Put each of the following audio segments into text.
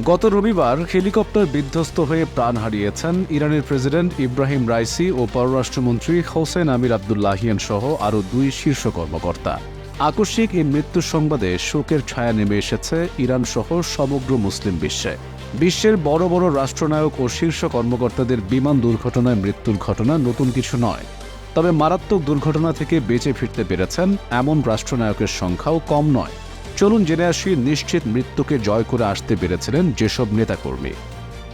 গত রবিবার হেলিকপ্টার বিধ্বস্ত হয়ে প্রাণ হারিয়েছেন ইরানের প্রেসিডেন্ট ইব্রাহিম রাইসি ও পররাষ্ট্রমন্ত্রী হোসেন আমির আবদুল্লাহিয়ান সহ আরও 2 শীর্ষ কর্মকর্তা। আকস্মিক এই মৃত্যুর সংবাদে শোকের ছায়া নেমে এসেছে ইরান সহ সমগ্র মুসলিম বিশ্বে। বিশ্বের বড় বড় রাষ্ট্রনায়ক ও শীর্ষ কর্মকর্তাদের বিমান দুর্ঘটনায় মৃত্যুর ঘটনা নতুন কিছু নয়। তবে মারাত্মক দুর্ঘটনা থেকে বেঁচে ফিরতে পেরেছেন এমন রাষ্ট্রনায়কের সংখ্যাও কম নয়। চলুন জেনে আসি নিশ্চিত মৃত্যুকে জয় করে আসতে পেরেছিলেন যেসব নেতাকর্মী।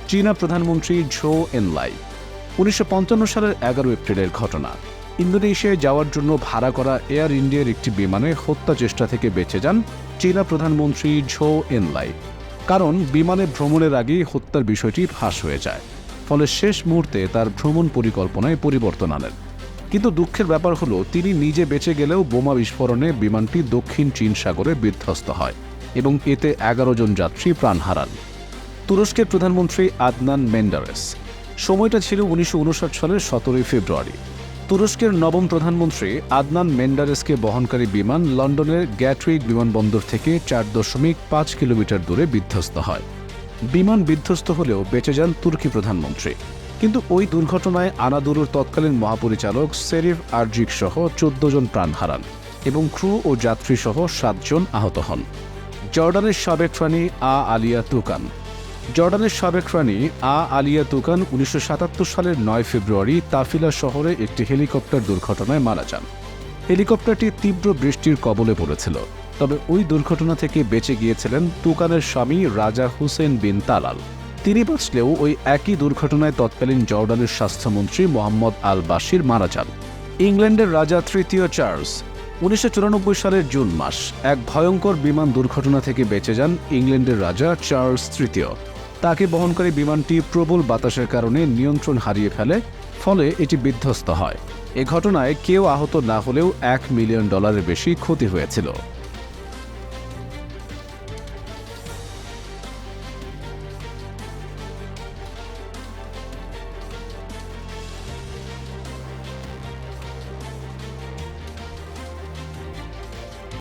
চীনা প্রধানমন্ত্রী ঝো এনলাই। 1955 সালের 11 এপ্রিলের ঘটনা। ইন্দোনেশিয়ায় যাওয়ার জন্য ভাড়া করা এয়ার ইন্ডিয়ার একটি বিমানে হত্যা চেষ্টা থেকে বেঁচে যান চীনা প্রধানমন্ত্রী ঝো এনলাই। কারণ বিমানে ভ্রমণের আগেই হত্যার বিষয়টি ফাঁস হয়ে যায়। ফলে শেষ মুহূর্তে তার ভ্রমণ পরিকল্পনায় পরিবর্তন আনেন। কিন্তু দুঃখের ব্যাপার হলো তিনি নিজে বেঁচে গেলেও বোমা বিস্ফোরণে বিমানটি দক্ষিণ চীন সাগরে বিধ্বস্ত হয় এবং এতে 11 জন যাত্রী প্রাণ হারান। তুরস্কের প্রধানমন্ত্রী আদনান মেন্ডারেস। সময়টা ছিল 1959 সালের 17 ফেব্রুয়ারি। তুরস্কের নবম প্রধানমন্ত্রী আদনান মেন্ডারেসকে বহনকারী বিমান লন্ডনের গ্যাটউইক বিমানবন্দর থেকে 4.5 কিলোমিটার দূরে বিধ্বস্ত হয়। বিমান বিধ্বস্ত হলেও বেঁচে যান তুর্কি প্রধানমন্ত্রী। কিন্তু ওই দুর্ঘটনায় আনাদুরুর তৎকালীন মহাপরিচালক সেরিফ আরজিক সহ 14 জন প্রাণ হারান এবং ক্রু ও যাত্রী সহ 7 জন আহত হন। জর্ডানের সাবেক রানী আলিয়া তুকান। জর্ডানের সাবেক রানী আলিয়া তুকান 1977 সালের 9 ফেব্রুয়ারি তাফিলা শহরে একটি হেলিকপ্টার দুর্ঘটনায় মারা যান। হেলিকপ্টারটি তীব্র বৃষ্টির কবলে পড়েছিল। তবে ওই দুর্ঘটনা থেকে বেঁচে গিয়েছিলেন তুকানের স্বামী রাজা হুসেন বিন তালাল। তিনি বাঁচলেও ওই একই দুর্ঘটনায় তৎকালীন জর্ডানের স্বাস্থ্যমন্ত্রী মোহাম্মদ আল বাশির মারা যান। ইংল্যান্ডের রাজা তৃতীয় চার্লস। 1994 সালের জুন মাস এক ভয়ঙ্কর বিমান দুর্ঘটনা থেকে বেঁচে যান ইংল্যান্ডের রাজা চার্লস তৃতীয়। তাকে বহনকারী বিমানটি প্রবল বাতাসের কারণে নিয়ন্ত্রণ হারিয়ে ফেলে, ফলে এটি বিধ্বস্ত হয়। এ ঘটনায় কেউ আহত না হলেও $1 মিলিয়ন বেশি ক্ষতি হয়েছিল।